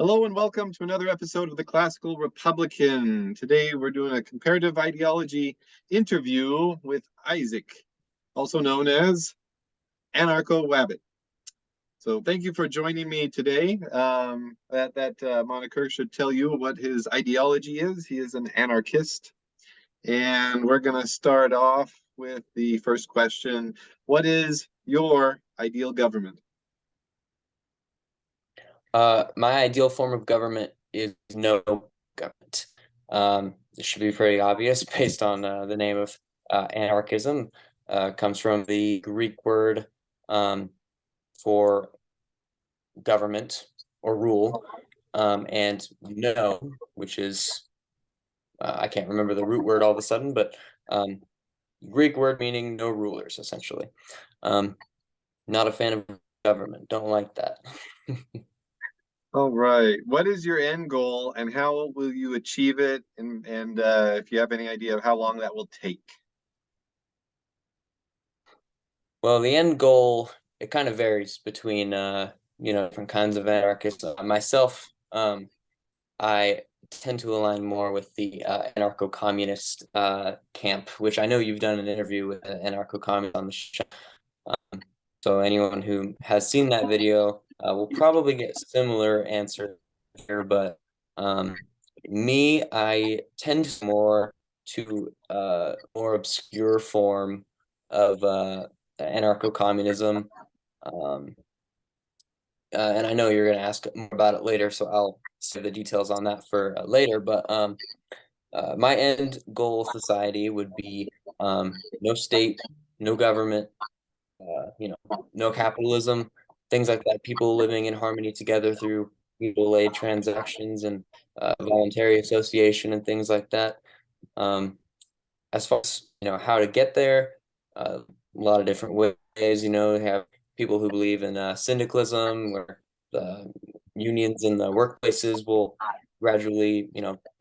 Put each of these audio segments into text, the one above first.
Hello and welcome to another episode of the Classical Republican. Today we're doing a comparative ideology interview with Isaac, also known as Anarcho Wabbit. So thank you for joining me today. That moniker should tell you what his ideology is. He is an anarchist. And we're going to start off with the first question. What is your ideal government? My ideal form of government is no government. It should be pretty obvious based on the name of anarchism. Comes from the Greek word for government or rule, and no, which is I can't remember the root word all of a sudden, but Greek word meaning no rulers, essentially. Um, Not a fan of government. Don't like that. All right. What is your end goal and how will you achieve it? And if you have any idea of how long that will take. Well, the end goal, it kind of varies between different kinds of anarchists. Myself, I tend to align more with the anarcho-communist camp, which I know you've done an interview with an anarcho-communist on the show. So anyone who has seen that video will probably get similar answer here, but me, I tend more to more obscure form of anarcho-communism. Um, and I know you're going to ask more about it later, so I'll say the details on that for later. But my end goal society would be no state, no government, no capitalism, things like that. People living in harmony together through mutual aid transactions and voluntary association and things like that. Um, as far as how to get there, a lot of different ways. We have people who believe in syndicalism, where the unions in the workplaces will gradually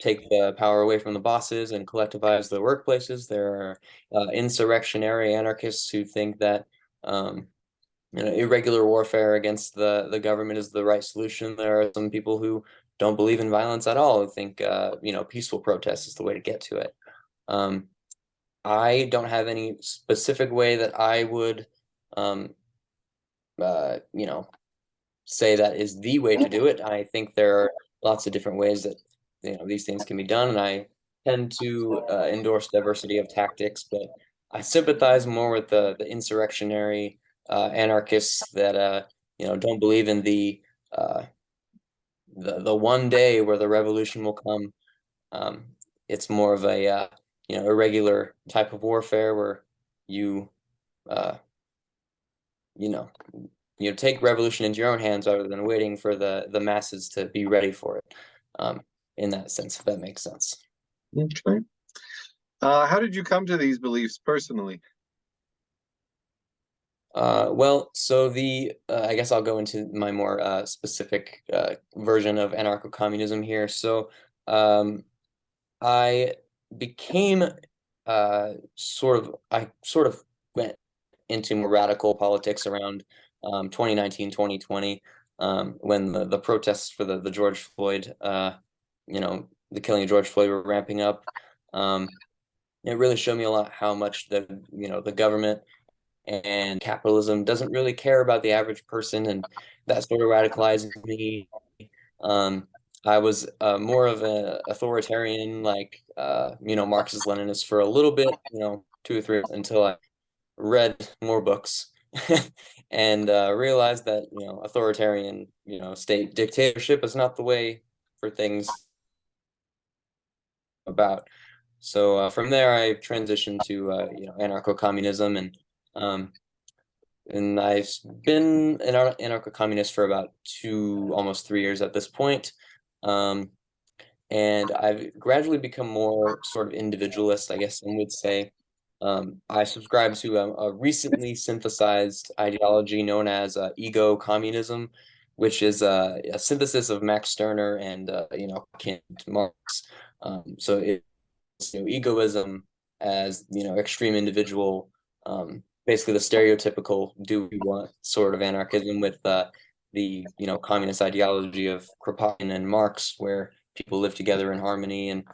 take the power away from the bosses and collectivize the workplaces. There are insurrectionary anarchists who think that um, irregular warfare against the government is the right solution. There are some people who don't believe in violence at all, who think peaceful protest is the way to get to it. Um, I don't have any specific way that I would, um, say that is the way to do it. I think there are lots of different ways that these things can be done, and I tend to endorse diversity of tactics, but I sympathize more with the insurrectionary anarchists that don't believe in uh, the one day where the revolution will come. Um, it's more of a irregular type of warfare where you uh, you know take revolution into your own hands rather than waiting for the masses to be ready for it. Um, in that sense, if that makes sense. Okay. How did you come to these beliefs personally? Well, so I guess I'll go into my more specific version of anarcho-communism here. So I became I sort of went into more radical politics around 2019, 2020, when the protests for the George Floyd, the killing of George Floyd were ramping up. Um, it really showed me a lot how much the government and capitalism doesn't really care about the average person, and that sort of radicalized me. Um, I was more of an authoritarian, like Marxist Leninist for a little bit, 2 or 3 until I read more books and realized that authoritarian state dictatorship is not the way for things about. So from there, I transitioned to anarcho-communism, um, and I've been an anarcho-communist for about almost 3 years at this point. Um, and I've gradually become more sort of individualist, I guess one would say. I subscribe to a recently synthesized ideology known as ego communism, which is a synthesis of Max Stirner and Kant Marx. So it's egoism as extreme individual, basically the stereotypical do we want sort of anarchism with the communist ideology of Kropotkin and Marx, where people live together in harmony and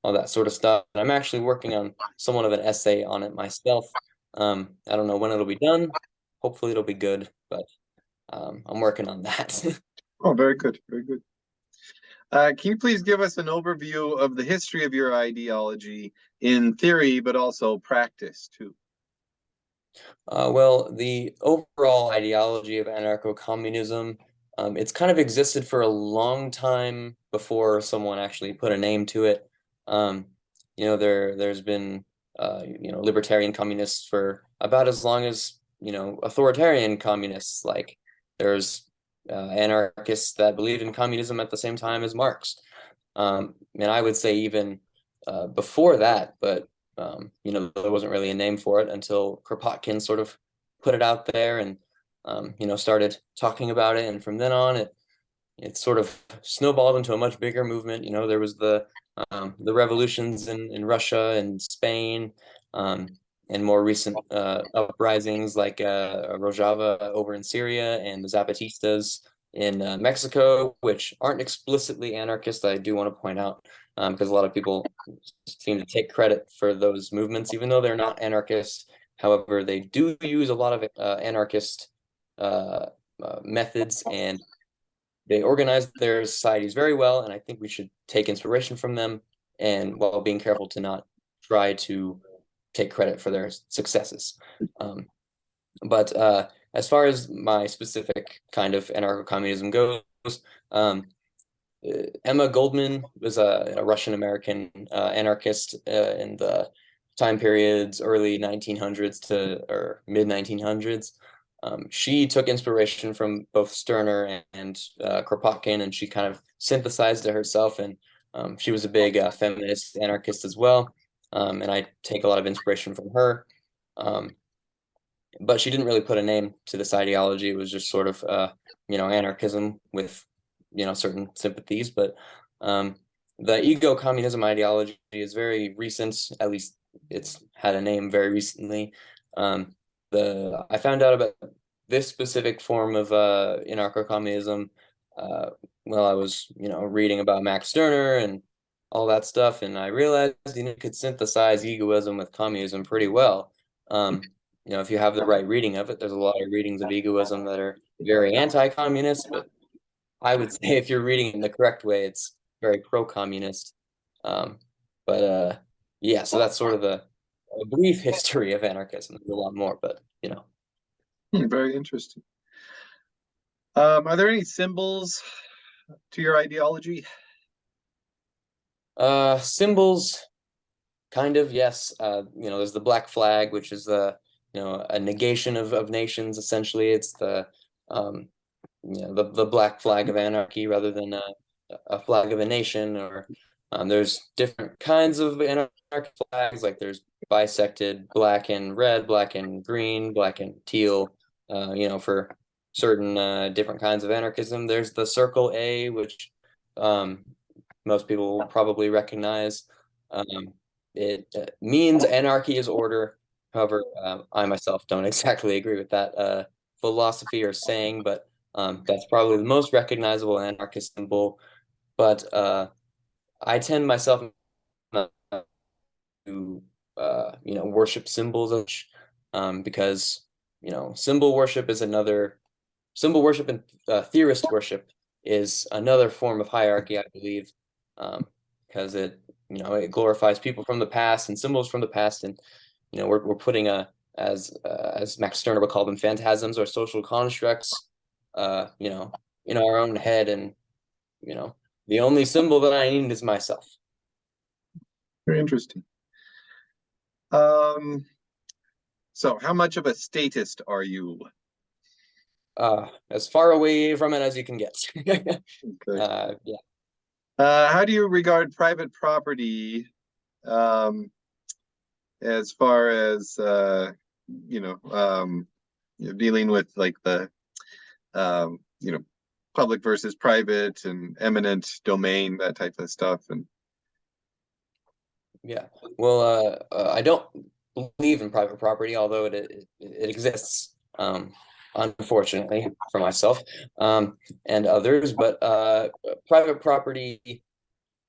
all that sort of stuff. I'm actually working on somewhat of an essay on it myself. I don't know when it'll be done. Hopefully it'll be good, but I'm working on that. Oh, very good, very good. Can you please give us an overview of the history of your ideology in theory, but also practice too? Well, the overall ideology of anarcho-communism, it's kind of existed for a long time before someone actually put a name to it. Um, there's been libertarian communists for about as long as authoritarian communists. Like there's anarchists that believed in communism at the same time as Marx. And I would say even before that, but there wasn't really a name for it until Kropotkin sort of put it out there and started talking about it. And from then on, it sort of snowballed into a much bigger movement. There was the revolutions in Russia and Spain, and more recent uprisings like Rojava over in Syria and the Zapatistas in Mexico, which aren't explicitly anarchist. I do want to point out because a lot of people seem to take credit for those movements, even though they're not anarchist. However, they do use a lot of anarchist uh, methods, and they organize their societies very well. And I think we should take inspiration from them, and while being careful to not try to take credit for their successes. But as far as my specific kind of anarcho-communism goes, um, Emma Goldman was a Russian American anarchist in the time periods early 1900s to or mid 1900s. She took inspiration from both Stirner and Kropotkin, and she kind of synthesized it herself. And she was a big feminist anarchist as well. And I take a lot of inspiration from her. Um, but she didn't really put a name to this ideology. It was just sort of anarchism with certain sympathies. But the ego communism ideology is very recent. At least it's had a name very recently. The I found out about this specific form of anarcho-communism uh, while I was reading about Max Stirner and all that stuff, and I realized you could synthesize egoism with communism pretty well. Um, if you have the right reading of it, there's a lot of readings of egoism that are very anti-communist, but I would say if you're reading it in the correct way, it's very pro-communist. Um, but yeah, so that's sort of a brief history of anarchism. There's a lot more, but Very interesting. Are there any symbols to your ideology? Symbols, kind of, yes. There's the black flag, which is a negation of nations. Essentially, it's um, the black flag of anarchy rather than a flag of a nation. Or there's different kinds of anarchy flags, like there's bisected black and red, black and green, black and teal. For certain different kinds of anarchism. There's the circle A, which um, most people will probably recognize. Um, it means anarchy is order. However, I myself don't exactly agree with that philosophy or saying, but that's probably the most recognizable anarchist symbol. But I tend myself not to, worship symbols, because, symbol worship and theorist worship is another form of hierarchy, I believe, because it glorifies people from the past and symbols from the past, and we're putting as Max Stirner would call them phantasms or social constructs, in our own head, and the only symbol that I need is myself. Very interesting. Um, so how much of a statist are you? As far away from it as you can get. Okay. Yeah. How do you regard private property um, as far as you know, dealing with like the um, you know, public versus private and eminent domain, that type of stuff? And Yeah. Well, I don't believe in private property, although it exists. unfortunately for myself and others. But private property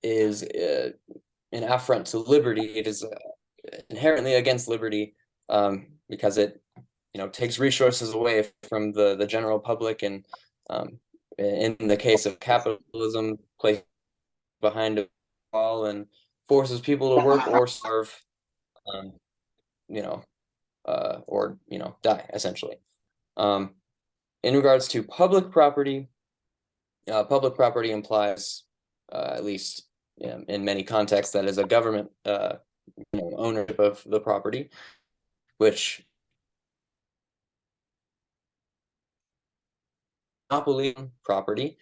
is an affront to liberty. It is inherently against liberty because it takes resources away from the general public, and in the case of capitalism, places behind a wall and forces people to work or starve, um, you know, or die essentially. Um, in regards to public property implies, at least in many contexts, that is a government ownership of the property, which monopoly property.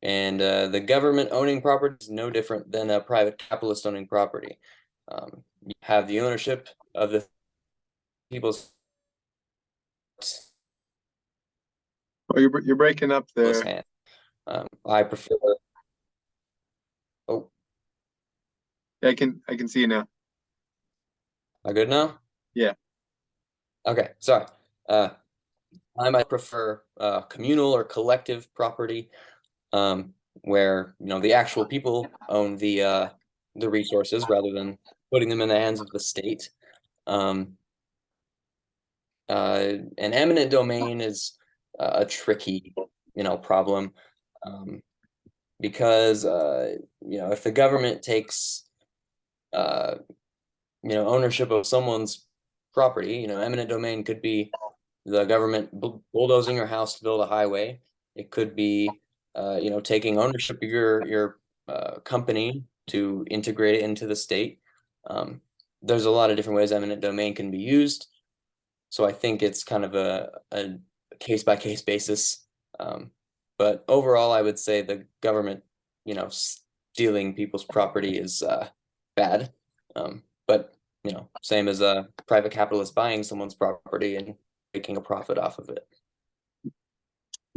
And the government owning property is no different than a private capitalist owning property. You have the ownership of the people's Oh, you're breaking up there. hand. I prefer. Oh, I can see you now. am I good now? Yeah. Okay, sorry. Uh, I might prefer communal or collective property, where the actual people own the resources rather than putting them in the hands of the state. Um, an eminent domain is a tricky, problem, um, because if the government takes uh, ownership of someone's property, eminent domain could be the government bulldozing your house to build a highway. It could be taking ownership of your company to integrate it into the state. There's a lot of different ways eminent domain can be used. So I think it's kind of a case by case basis. But overall, I would say the government, stealing people's property is bad. But same as a private capitalist buying someone's property and making a profit off of it.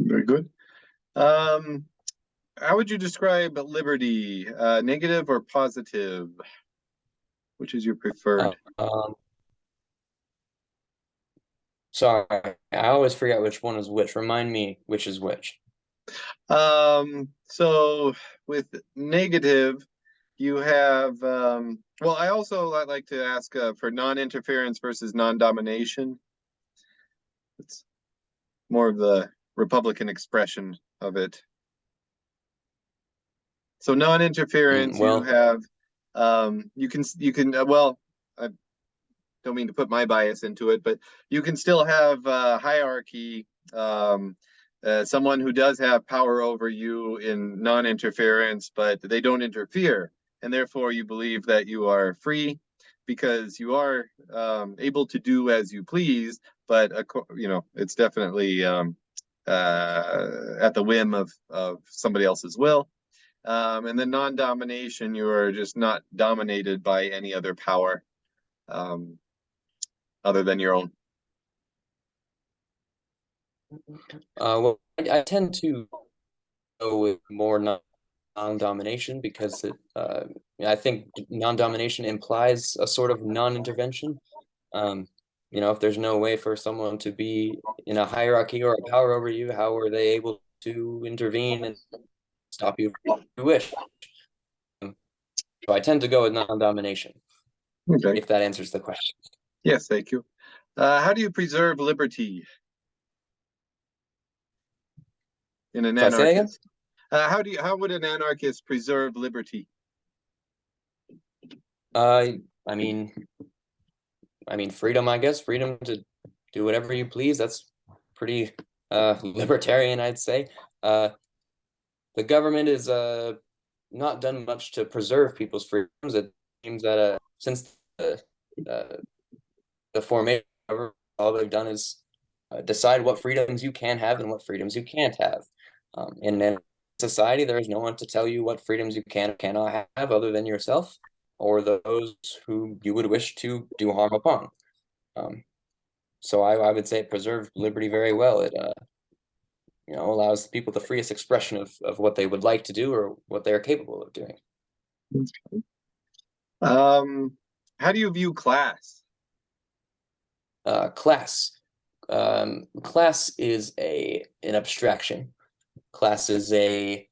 Very good. How would you describe liberty? Negative or positive? Which is your preferred? Sorry, I always forget which one is which. Remind me which is which. So with negative, you have well, I also like to ask for non-interference versus non-domination. It's more of the Republican expression of it. So non-interference, you Well, have you can well, I don't mean to put my bias into it, but you can still have hierarchy. Someone who does have power over you in non-interference, but they don't interfere, and therefore you believe that you are free because you are able to do as you please. But it's definitely at the whim of somebody else's will. And then non-domination, you are just not dominated by any other power um, other than your own. well, I tend to go with more non-domination because I think non-domination implies a sort of non-intervention. Um, if there's no way for someone to be in a hierarchy or a power over you, how are they able to intervene and stop you if you wish? So I tend to go with non-domination, Okay. if that answers the question. Yes, thank you. How do you preserve liberty in an So I say that again? anarchist? How would an anarchist preserve liberty? I mean, freedom, I guess, freedom to do whatever you please. That's pretty libertarian, I'd say. The government is not done much to preserve people's freedoms. It seems that since uh, the formation, all they've done is decide what freedoms you can have and what freedoms you can't have. In a society, there is no one to tell you what freedoms you can or cannot have other than yourself or those who you would wish to do harm upon. So I would say it preserves liberty very well. It allows people the freest expression of what they would like to do or what they are capable of doing. How do you view class? Class. Class is an abstraction. Class is a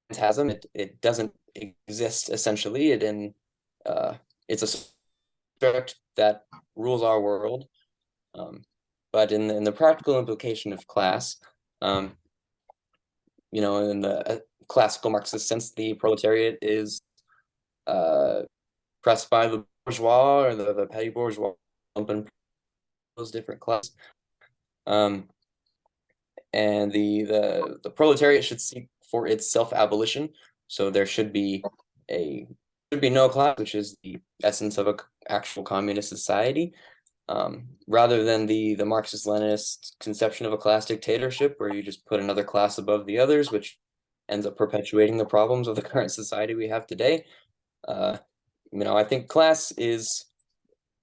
phantasm. It doesn't exist essentially. It's a subject that rules our world. But in the practical implication of class, in the classical Marxist sense, the proletariat is pressed by the bourgeois or the petty bourgeois, and those different classes. And the proletariat should seek for its self-abolition. So there should be no class, which is the essence of an actual communist society, rather than the Marxist-Leninist conception of a class dictatorship, where you just put another class above the others, which ends up perpetuating the problems of the current society we have today. I think class is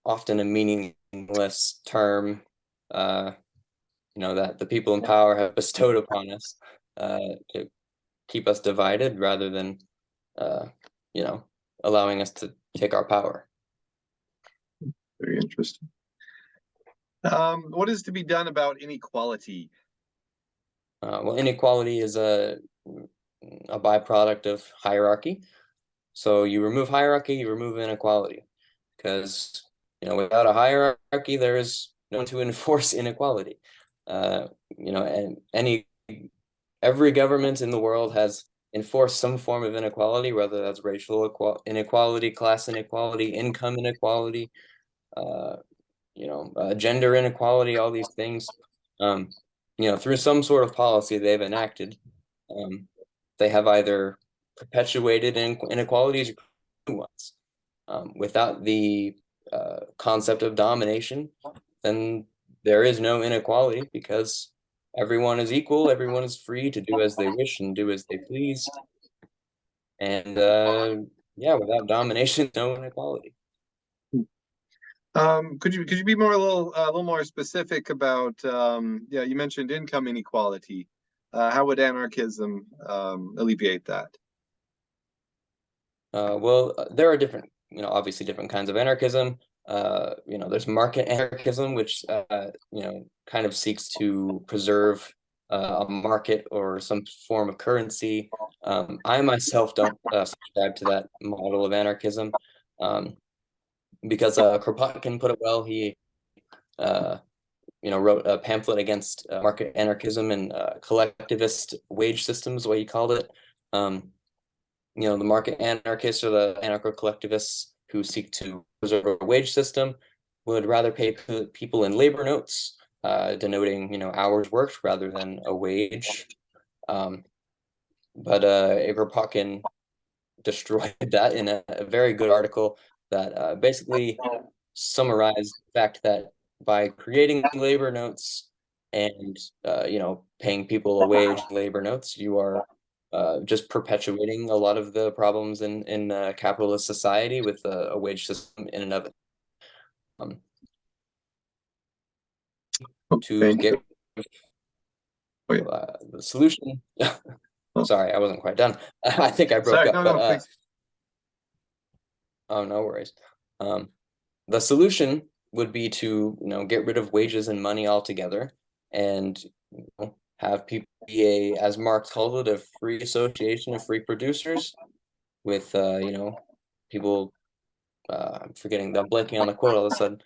often a meaningless term, that the people in power have bestowed upon us to keep us divided rather than, allowing us to take our power. Very interesting. What is to be done about inequality? Well, inequality is a byproduct of hierarchy. So you remove hierarchy, you remove inequality, because without a hierarchy, there is no one to enforce inequality. And every government in the world has enforced some form of inequality, whether that's racial inequality, class inequality, income inequality, gender inequality, all these things. Through some sort of policy they've enacted, they have either perpetuated inequalities or new ones. Without the concept of domination, then there is no inequality, because everyone is equal, everyone is free to do as they wish and do as they please. And without domination, no inequality. Could you be a little more specific about you mentioned income inequality. How would anarchism alleviate that? There are obviously different kinds of anarchism. There's market anarchism, which kind of seeks to preserve a market or some form of currency. I myself don't subscribe to that model of anarchism, because Kropotkin put it well. He wrote a pamphlet against market anarchism and collectivist wage systems, what he called it. The market anarchists or the anarcho-collectivists who seek to preserve a wage system would rather pay people in labor notes, denoting hours worked rather than a wage. But Kropotkin destroyed that in a very good article that basically summarized the fact that by creating labor notes and paying people a wage labor notes, you are just perpetuating a lot of the problems in capitalist society with a wage system in and of it. To get the solution. Sorry, I wasn't quite done. I think I broke up. No, oh, no worries. The solution would be to get rid of wages and money altogether, and have people be as Marx called it, a free association of free producers, with people. I'm blanking on the quote all of a sudden.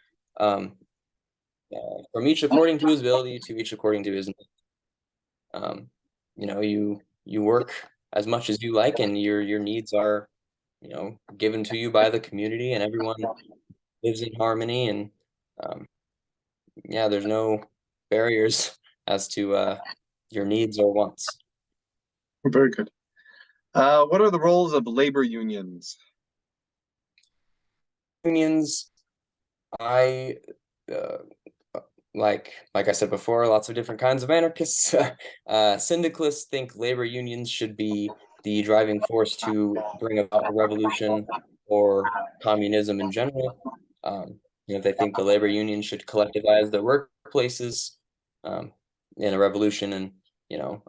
From each according to his ability, to each according to his. You work as much as you like, and your needs are, given to you by the community, and everyone lives in harmony, and there's no barriers as to your needs or wants. very good. What are the roles of labor unions? Unions, I like I said before, lots of different kinds of anarchists. Syndicalists think labor unions should be the driving force to bring about a revolution or communism in general. They think the labor union should collectivize their workplaces in a revolution, and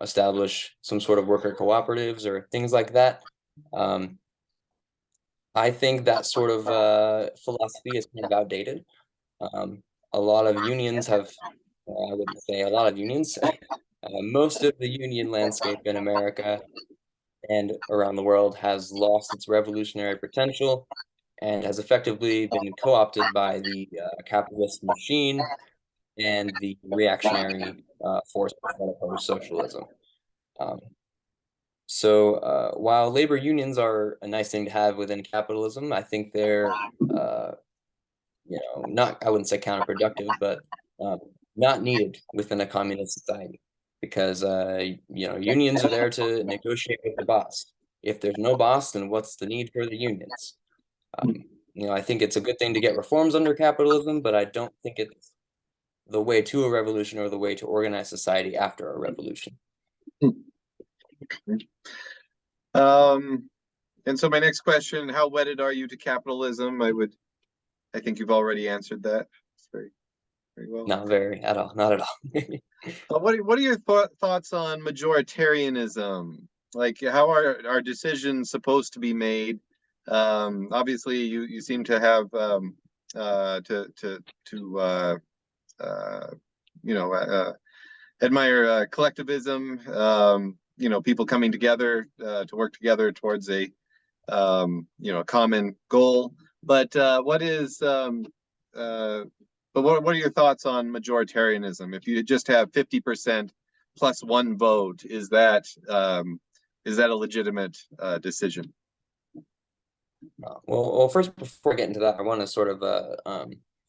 establish some sort of worker cooperatives or things like that. I think that sort of philosophy is kind of outdated. a lot of unions have, I wouldn't say a lot of unions, most of the union landscape in America and around the world has lost its revolutionary potential and has effectively been co-opted by the capitalist machine and the reactionary forces that oppose socialism. Um, so while labor unions are a nice thing to have within capitalism, I think they're not, I wouldn't say counterproductive, but um, not needed within a communist society because unions are there to negotiate with the boss. If there's no boss, then what's the need for the unions? I think it's a good thing to get reforms under capitalism, but I don't think it's the way to a revolution or the way to organize society after a revolution. And so my next question, how wedded are you to capitalism? I think you've already answered that. It's very well. Not very at all, not at all. What are your thoughts on majoritarianism? Like, how are our decisions supposed to be made? Obviously, you seem to have to admire collectivism. People coming together to work together towards a common goal. But what are your thoughts on majoritarianism? If you just have 50% plus one vote, is that a legitimate decision? Well, first, before I get into that, I want to sort of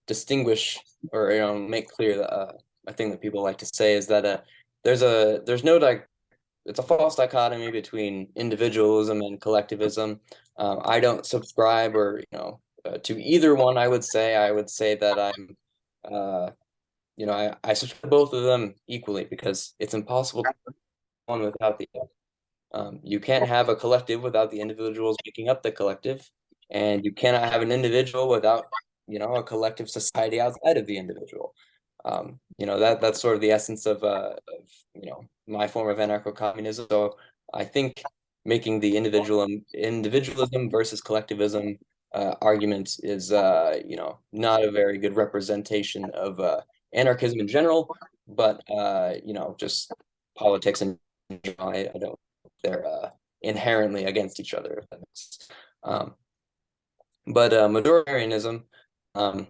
distinguish or make clear that a thing that people like to say is that there's no it's a false dichotomy between individualism and collectivism. I don't subscribe or to either one. I would say that I subscribe to both of them equally because it's impossible to have one without the other. You can't have a collective without the individuals making up the collective, and you cannot have an individual without a collective society outside of the individual. That's sort of the essence of my form of anarcho-communism. So I think making the individualism versus collectivism argument is not a very good representation of anarchism in general, but just politics in general. I don't think they're inherently against each other. But majoritarianism, I'm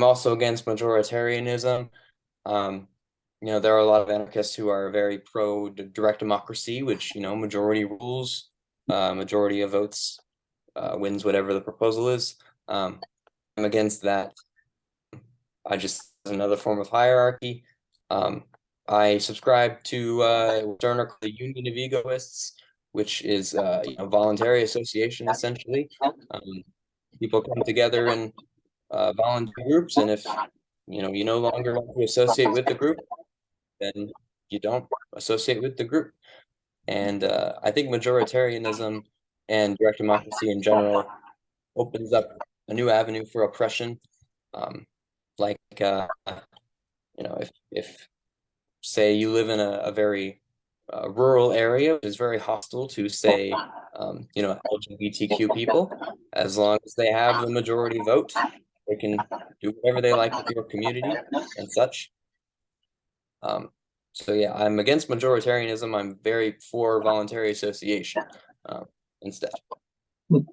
also against majoritarianism. There are a lot of anarchists who are very pro direct democracy, which, majority rules, majority of votes wins whatever the proposal is. I'm against that. I just another form of hierarchy. I subscribe to the Union of Egoists, which is voluntary association essentially. People come together in volunteer groups, and if you no longer want to associate with the group, then you don't associate with the group. And I think majoritarianism and direct democracy in general opens up a new avenue for oppression. Like if say you live in a very rural area, which is very hostile to say LGBTQ people, as long as they have the majority vote, they can do whatever they like with your community and such. So yeah, I'm against majoritarianism. I'm very for voluntary association instead. Oh,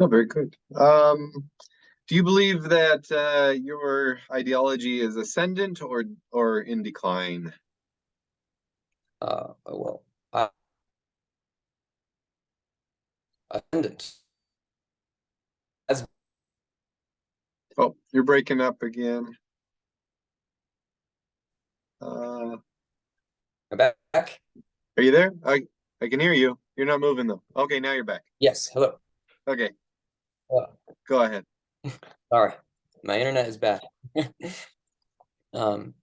very good. Do you believe that your ideology is ascendant or in decline? Well, ascendant. As Oh, you're breaking up again. back. Are you there? I can hear you. You're not moving though. Okay, now you're back. Yes. Hello. Okay, Hello. go ahead. Sorry, my internet is bad.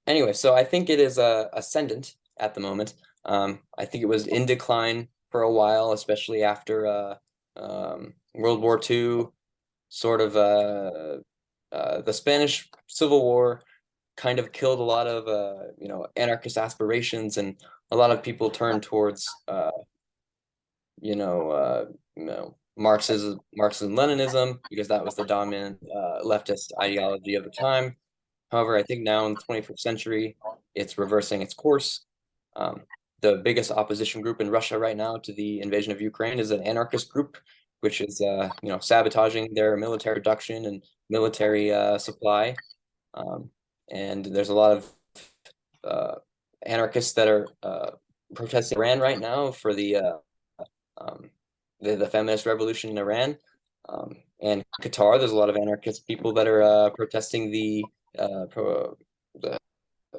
Anyway, so I think it is ascendant at the moment. I think it was in decline for a while, especially after World War II, sort of the Spanish Civil War kind of killed a lot of anarchist aspirations, and a lot of people turned towards Marxism, Leninism, because that was the dominant leftist ideology of the time. However, I think now in the 21st century, it's reversing its course. Um, the biggest opposition group in Russia right now to the invasion of Ukraine is an anarchist group, which is sabotaging their military production and military supply. Um, and there's a lot of uh, anarchists that are protesting Iran right now for um, the feminist revolution in Iran. And Qatar, there's a lot of anarchist people that are protesting the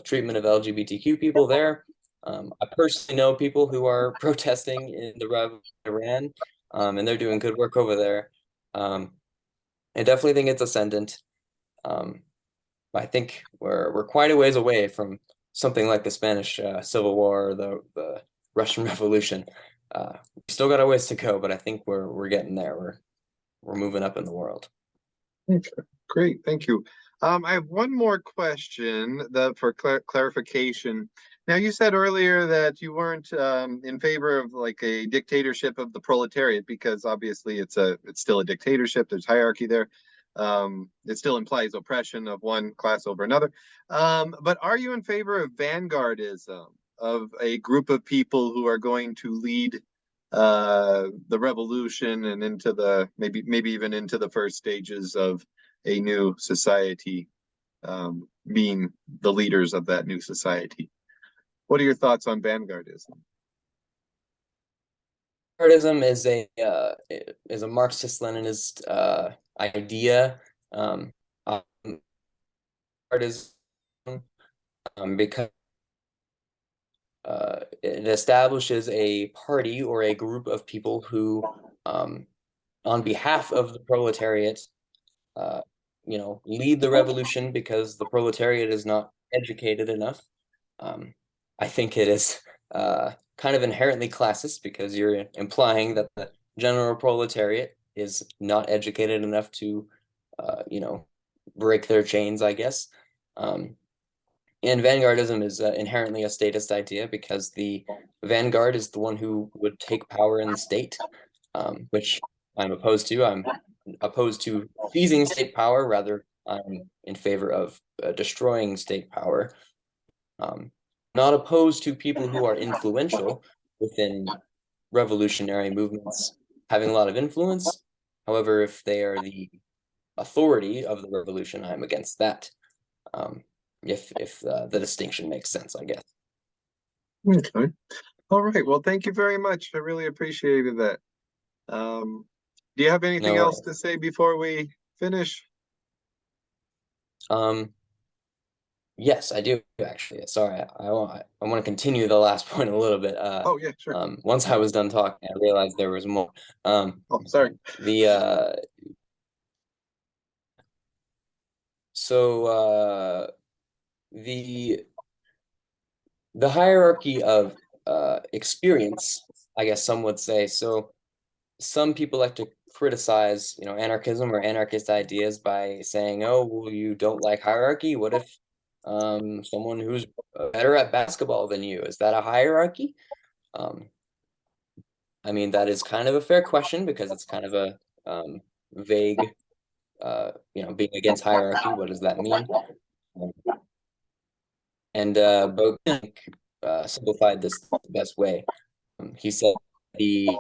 treatment of LGBTQ people there. I personally know people who are protesting in the rev Iran, and they're doing good work over there. I definitely think it's ascendant. Um, I think we're quite a ways away from something like the Spanish Civil War or the Russian Revolution. We still got a ways to go, but I think we're getting there. We're moving up in the world. Okay, great, thank you. I have one more question for clarification. Now, you said earlier that you weren't in favor of like a dictatorship of the proletariat because obviously it's still a dictatorship. There's hierarchy there. It still implies oppression of one class over another. But are you in favor of vanguardism, of a group of people who are going to lead the revolution and into the maybe even into the first stages of a new society, being the leaders of that new society? What are your thoughts on vanguardism? Vanguardism is a Marxist-Leninist idea. Um, um, Vanguardism, because it establishes a party or a group of people who, on behalf of the proletariat, uh, lead the revolution because the proletariat is not educated enough. I think it is kind of inherently classist because you're implying that the general proletariat is not educated enough to, break their chains, I guess. Um, and vanguardism is inherently a statist idea because the vanguard is the one who would take power in the state, which I'm opposed to. I'm opposed to seizing state power, rather, I'm in favor of destroying state power. Um, Not opposed to people who are influential within revolutionary movements having a lot of influence. However, if they are the authority of the revolution, I'm against that. Um, if the distinction makes sense, I guess. Okay. All right. Well, thank you very much. I really appreciated that. Do you have anything No else worries. to say before we finish? Um, yes, I do actually. Sorry, I want to continue the last point a little bit. Oh, yeah, sure. Once I was done talking, I realized there was more. Oh, sorry. The so the the hierarchy of experience, I guess some would say. So some people like to criticize, anarchism or anarchist ideas by saying, "Oh, well, you don't like hierarchy. What if someone who's better at basketball than you, is that a hierarchy?" Um, I mean, that is kind of a fair question because it's kind of a vague, being against hierarchy. What does that mean? Um, and Bogan simplified this the best way. He said the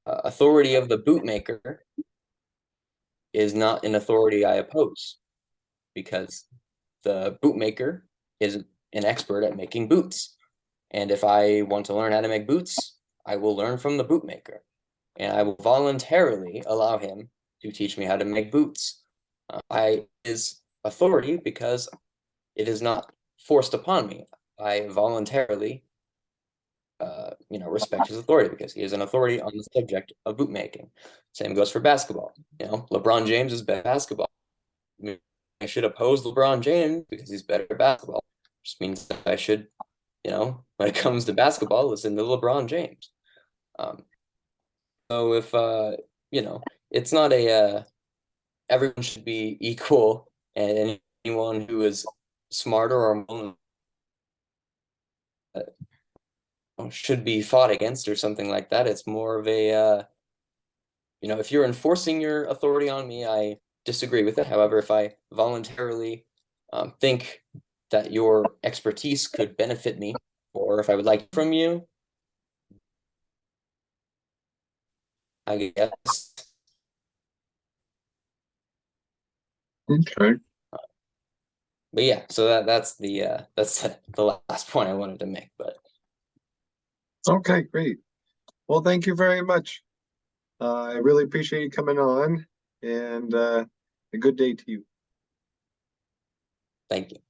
authority of the bootmaker is not an authority I oppose because the bootmaker is an expert at making boots. And if I want to learn how to make boots, I will learn from the bootmaker. And I will voluntarily allow him to teach me how to make boots. I is authority because it is not forced upon me. I voluntarily, respect his authority because he is an authority on the subject of bootmaking. Same goes for basketball. LeBron James is better at basketball. I should oppose LeBron James because he's better at basketball. Just means that I should, when it comes to basketball, listen to LeBron James. So if it's not everyone should be equal, and anyone who is smarter or more should be fought against or something like that. It's more of a if you're enforcing your authority on me, I disagree with it. However, if I voluntarily think that your expertise could benefit me, or if I would like from you, I guess. Okay. But yeah, so that's the last point I wanted to make. But Okay, great. Well, thank you very much. I really appreciate you coming on, and a good day to you. thank you.